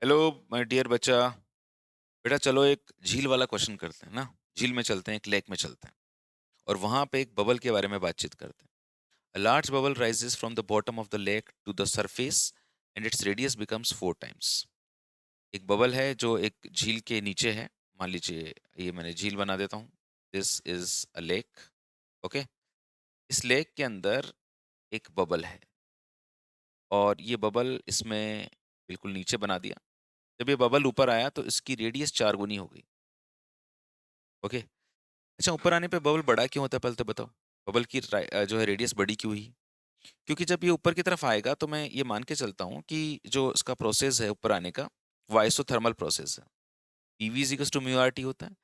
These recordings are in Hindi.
हेलो माय डियर बच्चा। बेटा चलो एक झील वाला क्वेश्चन करते हैं ना। झील में चलते हैं, एक लेक में चलते हैं और वहां पे एक बबल के बारे में बातचीत करते हैं। A large bubble rises from the bottom of the lake to the surface and its radius becomes 4 times. एक बबल है जो एक झील के नीचे है। मान लीजिए ये मैंने झील बना देता हूँ। This is a lake. Okay. इस लेक के अंदर एक बबल है और ये बबल इसमें बिल्कुल नीचे बना दिया। जब ये बबल ऊपर आया तो इसकी रेडियस 4 गुनी हो गई। ओके। अच्छा, ऊपर आने पे बबल बड़ा क्यों होता है पहले तो बताओ। बबल की जो है रेडियस बड़ी क्यों हुई? क्योंकि जब ये ऊपर की तरफ आएगा तो मैं ये मान के चलता हूँ कि जो इसका प्रोसेस है ऊपर आने का वो आइसोथर्मल प्रोसेस है। PV is equals to mu R T होता है।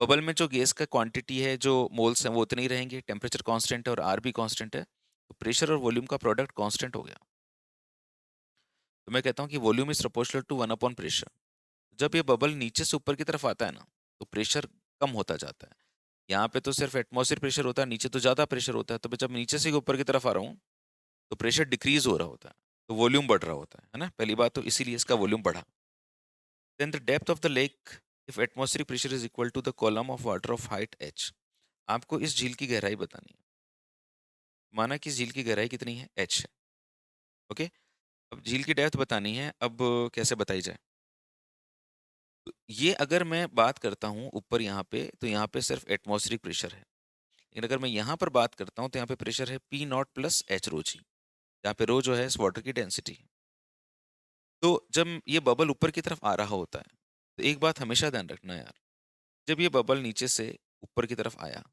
बबल में जो गैस का क्वांटिटी है, जो मोल्स हैं, वो उतने ही रहेंगे। टेम्परेचर कांस्टेंट है और आर भी कांस्टेंट है, तो प्रेशर और वॉल्यूम का प्रोडक्ट कांस्टेंट हो गया। तो मैं कहता हूँ कि वॉल्यूम इज प्रोपोर्शनल टू 1/प्रेशर। जब ये बबल नीचे से ऊपर की तरफ आता है ना, तो प्रेशर कम होता जाता है। यहाँ पे तो सिर्फ एटमॉस्फेयर प्रेशर होता है, नीचे तो ज़्यादा प्रेशर होता है। तो जब नीचे से ऊपर की तरफ आ रहा हूँ तो प्रेशर डिक्रीज हो रहा होता है, तो वॉल्यूम बढ़ रहा होता है ना। पहली बात तो इसीलिए इसका वॉल्यूम बढ़ा। Then the depth of the lake if atmospheric pressure is equal to the column of water of height h. आपको इस झील की गहराई बतानी है। माना कि इस झील की गहराई कितनी है, एच है। ओके। अब झील की डेप्थ बतानी है। अब कैसे बताई जाए? तो ये अगर मैं बात करता हूँ ऊपर यहाँ पे, तो यहाँ पे सिर्फ एटमॉस्फेरिक प्रेशर है। लेकिन अगर मैं यहाँ पर बात करता हूँ तो यहाँ पे प्रेशर है P not plus h rho जी। यहाँ पे रो जो है इस वाटर की डेंसिटी है। तो जब ये बबल ऊपर की तरफ आ रहा होता है तो एक बात हमेशा ध्यान रखना यार। जब ये बबल नीचे से ऊपर की तरफ आया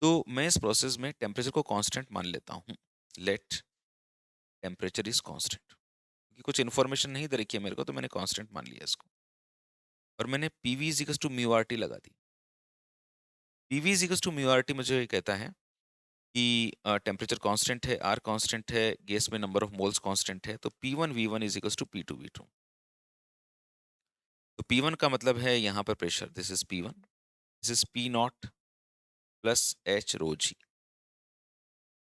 तो मैं इस प्रोसेस में टेम्परेचर को कांस्टेंट मान लेता हूँ। लेट टेम्परेचर इज कांस्टेंट, क्योंकि कुछ इन्फॉर्मेशन नहीं दे रखी है मेरे को, तो मैंने कांस्टेंट मान लिया इसको। और मैंने PV is equals to mu R T लगा दी। PV is equals to mu R T मुझे ये कहता है कि टेम्परेचर कांस्टेंट है, आर कांस्टेंट है, गैस में नंबर ऑफ मोल्स कांस्टेंट है, तो P one V one is equals to P two V two. तो पी वन का मतलब है यहाँ पर pressure, this is P one, this is P not plus h rho ji.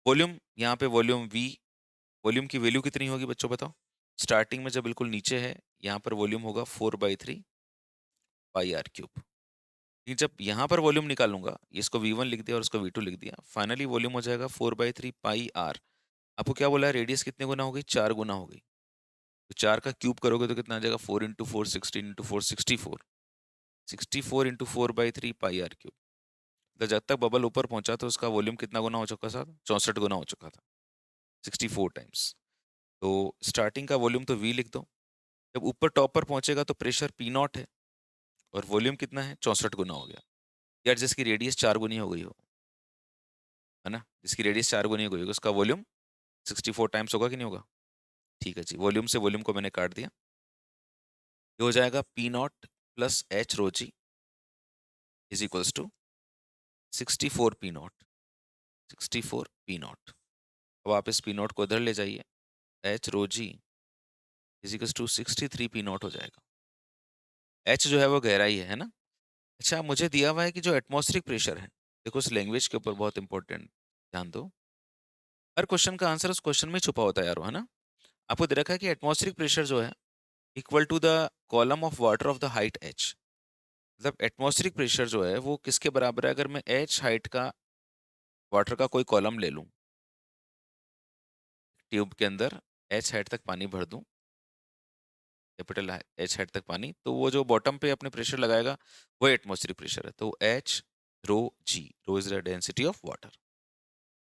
Volume, यहाँ पे वॉल्यूम वी। वॉल्यूम की वैल्यू कितनी होगी बच्चों बताओ? स्टार्टिंग में जब बिल्कुल नीचे है, यहाँ पर वॉल्यूम होगा 4/3 पाई आर क्यूब। लेकिन जब यहाँ पर वॉल्यूम निकालूंगा, इसको वी वन लिख दिया और इसको वी टू लिख दिया, फाइनली वॉल्यूम हो जाएगा 4/3 पाई आर। आपको क्या बोला है, रेडियस कितने गुना हो गई? 4 गुना हो गई। तो 4 का क्यूब करोगे तो कितना आ जाएगा? 4 × 4 16 × 4 64। 64 × 4/3 पाई आर क्यूब। तो जब तक बबल ऊपर पहुंचा तो उसका वॉल्यूम कितना गुना हो चुका था? 64 गुना हो चुका था, 64 टाइम्स। तो स्टार्टिंग का वॉल्यूम तो वी लिख दो। जब ऊपर टॉप पर पहुंचेगा तो प्रेशर पी नॉट है और वॉल्यूम कितना है? 64 गुना हो गया। यार जिसकी रेडियस 4 गुनी हो गई हो, है ना, जिसकी रेडियस 4 गुनी हो गई होगी, उसका वॉल्यूम 64 टाइम्स होगा कि नहीं होगा? ठीक है जी, वॉल्यूम से वॉल्यूम को मैंने काट दिया। ये हो जाएगा p not plus h rho g is equals to 64 p not. 64 p not. अब आप इस पी नॉट को इधर ले जाइए, h rho g is equals to 63 p not हो जाएगा। एच जो है वो गहराई है ना। अच्छा, मुझे दिया हुआ है कि जो एटमॉस्फेरिक प्रेशर है, देखो इस लैंग्वेज के ऊपर बहुत इंपॉर्टेंट ध्यान दो। हर क्वेश्चन का आंसर उस क्वेश्चन में छुपा होता है यार, है ना। आपको दे रखा है कि एटमॉस्फेरिक प्रेशर जो है equal to the column of water of the height h. मतलब एटमॉस्फेरिक प्रेशर जो है वो किसके बराबर है? अगर मैं एच हाइट का वाटर का कोई कॉलम ले लूं, ट्यूब के अंदर एच हाइट तक पानी भर दूं, कैपिटल एच हाइट तक पानी, तो वो जो बॉटम पे अपने प्रेशर लगाएगा वो एटमॉस्फेरिक प्रेशर है। तो h rho g, rho is the density of water.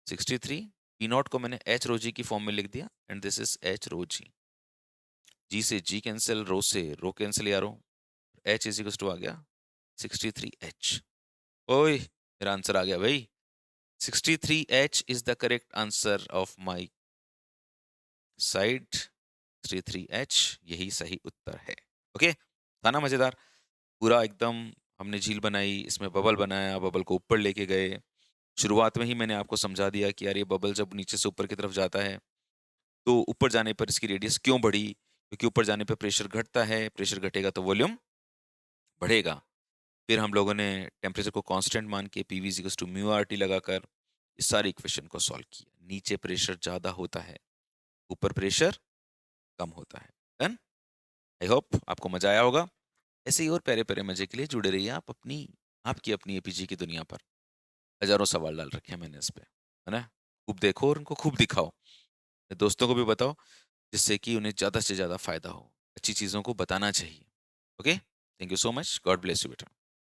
63 p not को मैंने एच रो जी की फॉर्म में लिख दिया and this is H rho जी। जी से जी कैंसिल, रो से रो कैंसिल यारो, एच इज इक्वल टू आ गया 63 एच। ओए मेरा आंसर आ गया भाई। 63 H is the correct answer of my side. 63 H यही सही उत्तर है। ओके, था ना मजेदार? पूरा एकदम हमने झील बनाई, इसमें बबल बनाया, बबल को ऊपर लेके गए। शुरुआत में ही मैंने आपको समझा दिया कि यार ये बबल जब नीचे से ऊपर की तरफ जाता है तो ऊपर जाने पर इसकी रेडियस क्यों बढ़ी? क्योंकि ऊपर जाने पर प्रेशर घटता है, प्रेशर घटेगा तो वॉल्यूम बढ़ेगा। फिर हम लोगों ने टेम्परेचर को कांस्टेंट मान के p v equals to mu R T लगाकर इस सारे इक्वेशन को सॉल्व किया। नीचे प्रेशर ज्यादा होता है, ऊपर प्रेशर कम होता है। डन। आई होप आपको मजा आया होगा। ऐसे ही और प्यारे प्यारे मजे के लिए जुड़े रहिए आप आपकी अपनी एपीजी की दुनिया पर। हजारों सवाल डाल रखे हैं मैंने इस पे, है ना? खूब देखो और उनको खूब दिखाओ, अपने दोस्तों को भी बताओ, जिससे कि उन्हें ज़्यादा से ज़्यादा फायदा हो। अच्छी चीज़ों को बताना चाहिए। Okay, thank you so much, God bless you बेटा।